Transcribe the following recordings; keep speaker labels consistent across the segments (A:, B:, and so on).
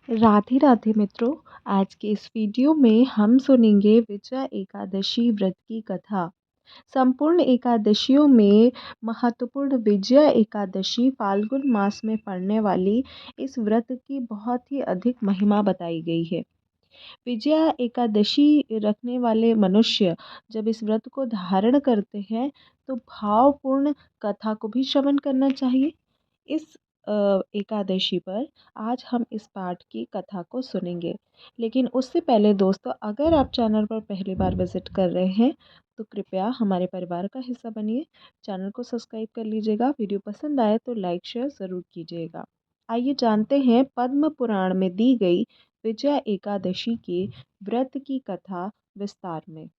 A: राधे राधे मित्रों। आज के इस वीडियो में हम सुनेंगे विजया एकादशी व्रत की कथा। संपूर्ण एकादशियों में महत्वपूर्ण विजया एकादशी फाल्गुन मास में पड़ने वाली इस व्रत की बहुत ही अधिक महिमा बताई गई है। विजया एकादशी रखने वाले मनुष्य जब इस व्रत को धारण करते हैं तो भावपूर्ण कथा को भी श्रवण करना चाहिए। इस एकादशी पर आज हम इस पाठ की कथा को सुनेंगे। लेकिन उससे पहले दोस्तों, अगर आप चैनल पर पहली बार विजिट कर रहे हैं तो कृपया हमारे परिवार का हिस्सा बनिए। चैनल को सब्सक्राइब कर लीजिएगा। वीडियो पसंद आए तो लाइक शेयर ज़रूर कीजिएगा। आइए जानते हैं पद्म पुराण में दी गई विजया एकादशी के व्रत की कथा विस्तार में।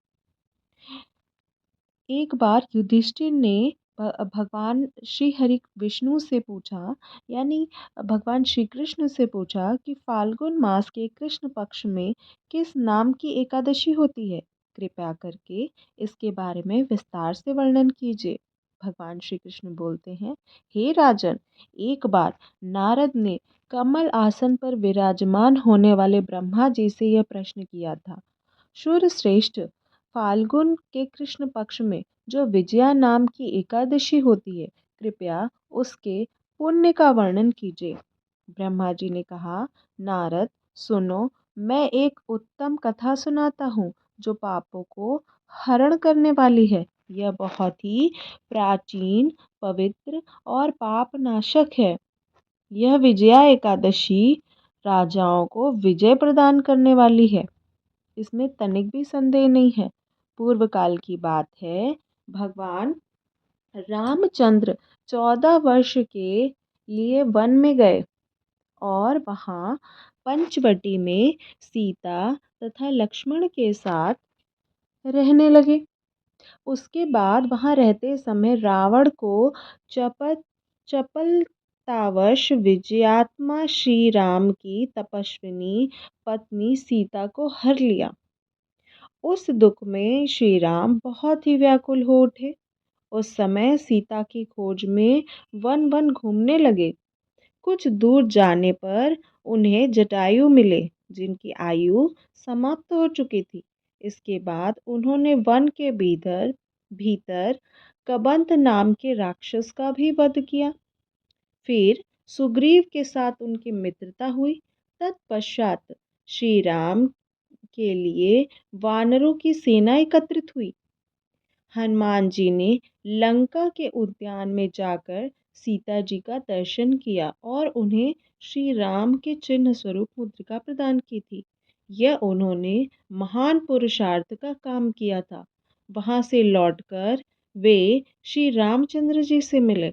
A: एक बार युधिष्ठिर ने भगवान श्री हरि विष्णु से पूछा, यानी भगवान श्री कृष्ण से पूछा कि फाल्गुन मास के कृष्ण पक्ष में किस नाम की एकादशी होती है। कृपया करके इसके बारे में विस्तार से वर्णन कीजिए। भगवान श्री कृष्ण बोलते हैं, हे राजन, एक बार नारद ने कमल आसन पर विराजमान होने वाले ब्रह्मा जी से यह प्रश्न किया था। शूर श्रेष्ठ, फाल्गुन के कृष्ण पक्ष में जो विजया नाम की एकादशी होती है, कृपया उसके पुण्य का वर्णन कीजिए। ब्रह्मा जी ने कहा, नारद सुनो, मैं एक उत्तम कथा सुनाता हूँ जो पापों को हरण करने वाली है। यह बहुत ही प्राचीन, पवित्र और पाप नाशक है। यह विजया एकादशी राजाओं को विजय प्रदान करने वाली है, इसमें तनिक भी संदेह नहीं है। पूर्व काल की बात है, भगवान रामचंद्र 14 वर्ष के लिए वन में गए और वहाँ पंचवटी में सीता तथा लक्ष्मण के साथ रहने लगे। उसके बाद वहाँ रहते समय रावण को चपलतावश विजयात्मा श्री राम की तपस्विनी पत्नी सीता को हर लिया। उस दुख में श्री राम बहुत ही व्याकुल हो उठे। उस समय सीता की खोज में वन वन घूमने लगे। कुछ दूर जाने पर उन्हें जटायु मिले, जिनकी आयु समाप्त हो चुकी थी। इसके बाद उन्होंने वन के भीतर भीतर कबंध नाम के राक्षस का भी वध किया। फिर सुग्रीव के साथ उनकी मित्रता हुई। तत्पश्चात श्री राम के लिए वानरों की सेना एकत्रित हुई। हनुमान जी ने लंका के उद्यान में जाकर सीता जी का दर्शन किया और उन्हें श्री राम के चिन्ह स्वरूप मुद्रिका प्रदान की थी। यह उन्होंने महान पुरुषार्थ का काम किया था। वहां से लौटकर वे श्री रामचंद्र जी से मिले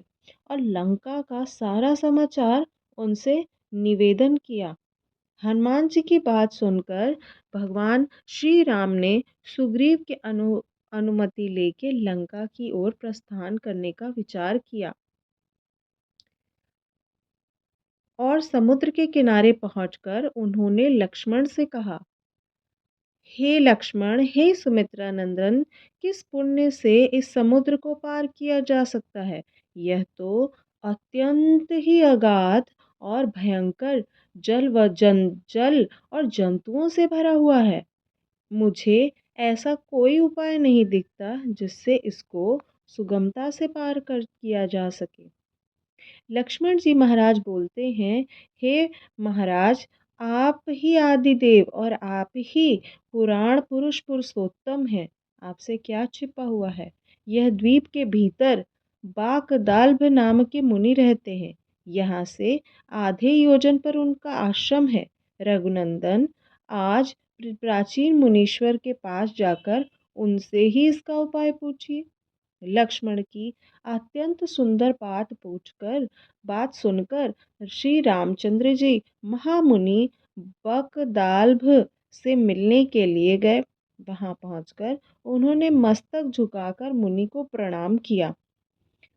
A: और लंका का सारा समाचार उनसे निवेदन किया। हनुमान जी की बात सुनकर भगवान श्री राम ने सुग्रीव के अनुमति लेके लंका की ओर प्रस्थान करने का विचार किया और समुद्र के किनारे पहुंचकर उन्होंने लक्ष्मण से कहा, हे लक्ष्मण, हे सुमित्रा नंदन, किस पुण्य से इस समुद्र को पार किया जा सकता है। यह तो अत्यंत ही अगाध और भयंकर जल और जंतुओं से भरा हुआ है। मुझे ऐसा कोई उपाय नहीं दिखता जिससे इसको सुगमता से पार कर किया जा सके। लक्ष्मण जी महाराज बोलते हैं, हे महाराज, आप ही आदिदेव और आप ही पुराण पुरुष पुरुषोत्तम हैं। आपसे क्या छिपा हुआ है। यह द्वीप के भीतर बाकदाल्भ नाम के मुनि रहते हैं। यहाँ से आधे योजन पर उनका आश्रम है। रघुनंदन, आज प्राचीन मुनीश्वर के पास जाकर उनसे ही इसका उपाय पूछिए। लक्ष्मण की अत्यंत सुंदर बात सुनकर श्री रामचंद्र जी महामुनि बकदाल्भ से मिलने के लिए गए। वहां पहुंचकर उन्होंने मस्तक झुकाकर मुनि को प्रणाम किया।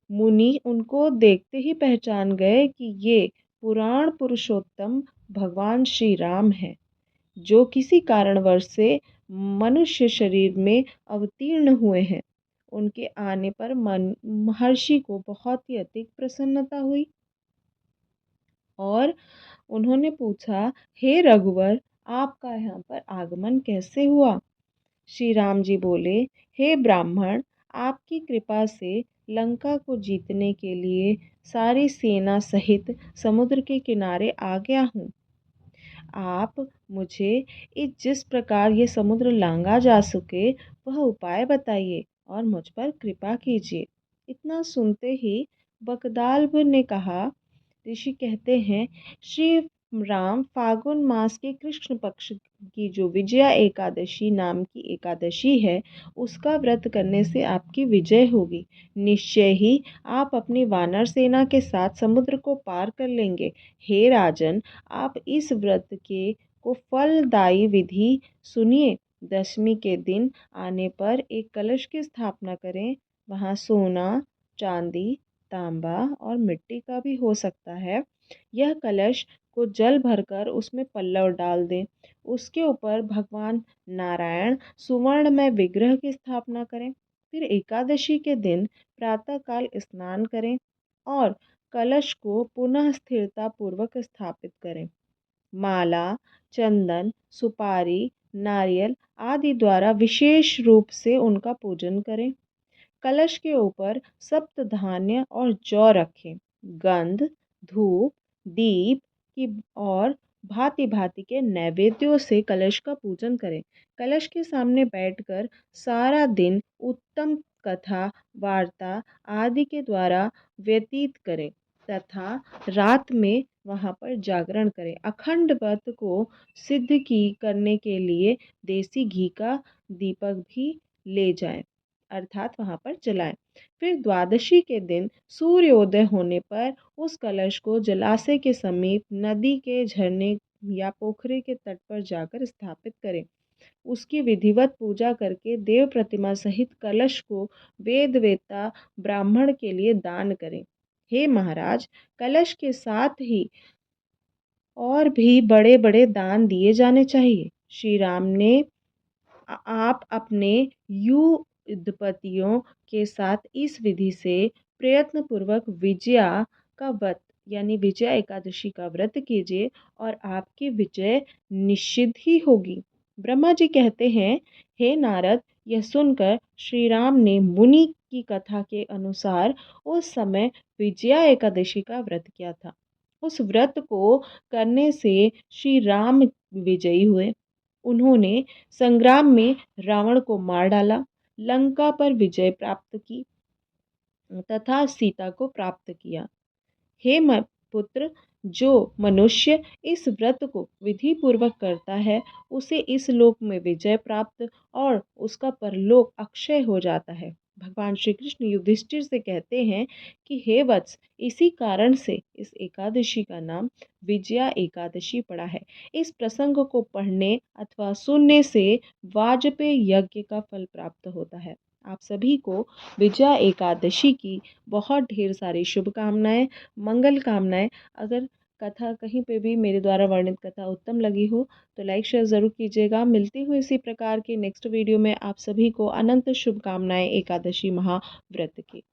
A: मुनि उनको देखते ही पहचान गए कि ये पुराण पुरुषोत्तम भगवान श्री राम हैं, जो किसी कारणवश से मनुष्य शरीर में अवतीर्ण हुए हैं। उनके आने पर महर्षि को बहुत ही अधिक प्रसन्नता हुई और उन्होंने पूछा, हे रघुवर, आपका यहाँ पर आगमन कैसे हुआ? श्री राम जी बोले, हे ब्राह्मण, आपकी कृपा से लंका को जीतने के लिए सारी सेना सहित समुद्र के किनारे आ गया हूँ। आप मुझे जिस प्रकार ये समुद्र लांघा जा सके वह उपाय बताइए और मुझ पर कृपा कीजिए। इतना सुनते ही बकदाल्ब ने कहा, ऋषि कहते हैं, श्री राम फागुन मास के कृष्ण पक्ष की जो विजया एकादशी नाम की एकादशी है, उसका व्रत करने से आपकी विजय होगी। निश्चय ही आप अपनी वानर सेना के साथ समुद्र को पार कर लेंगे। हे राजन, आप इस व्रत के को फलदायी विधि सुनिए। दशमी के दिन आने पर एक कलश की स्थापना करें। वहाँ सोना, चांदी, तांबा और मिट्टी का भी हो सकता है। यह कलश को जल भरकर उसमें पल्लव डाल दें। उसके ऊपर भगवान नारायण सुवर्ण में विग्रह की स्थापना करें। फिर एकादशी के दिन प्रातःकाल स्नान करें और कलश को पुनः स्थिरता पूर्वक स्थापित करें। माला, चंदन, सुपारी, नारियल आदि द्वारा विशेष रूप से उनका पूजन करें। कलश के ऊपर सप्त धान्य और जौ रखें। गंध, धूप, दीप की और भांति भांति के नैवेद्यों से कलश का पूजन करें। कलश के सामने बैठकर सारा दिन उत्तम कथा, वार्ता आदि के द्वारा व्यतीत करें तथा रात में वहाँ पर जागरण करें। अखंड व्रत को सिद्ध की करने के लिए देसी घी का दीपक भी ले जाएं, अर्थात वहाँ पर जलाएं। फिर द्वादशी के दिन सूर्योदय होने पर उस कलश को जलाशय के समीप, नदी के झरने या पोखरे के तट पर जाकर स्थापित करें। उसकी विधिवत पूजा करके देव प्रतिमा सहित कलश को वेद वेत्ता ब्राह्मण के लिए दान करें। हे महाराज, कलश के साथ ही और भी बड़े बड़े दान दिए जाने चाहिए। श्री राम ने आप अपने युद्धपतियों के साथ इस विधि से प्रयत्नपूर्वक विजया का व्रत यानी विजया एकादशी का व्रत कीजिए और आपकी विजय निश्चित ही होगी। ब्रह्मा जी कहते हैं, हे नारद, यह सुनकर श्री राम ने मुनि की कथा के अनुसार उस समय विजया एकादशी का व्रत किया था। उस व्रत को करने से श्री राम विजयी हुए। उन्होंने संग्राम में रावण को मार डाला, लंका पर विजय प्राप्त की तथा सीता को प्राप्त किया। हे पुत्र, जो मनुष्य इस व्रत को विधि पूर्वक करता है, उसे इस लोक में विजय प्राप्त और उसका परलोक अक्षय हो जाता है। भगवान श्री कृष्ण युधिष्ठिर से कहते हैं कि हे वत्स, इसी कारण से इस एकादशी का नाम विजया एकादशी पड़ा है। इस प्रसंग को पढ़ने अथवा सुनने से वाजपेय यज्ञ का फल प्राप्त होता है। आप सभी को विजया एकादशी की बहुत ढेर सारी शुभकामनाएं, मंगल कामनाएं। अगर कथा कहीं पे भी मेरे द्वारा वर्णित कथा उत्तम लगी हो तो लाइक शेयर ज़रूर कीजिएगा। मिलती हूँ इसी प्रकार के नेक्स्ट वीडियो में। आप सभी को अनंत शुभकामनाएं एकादशी महाव्रत की।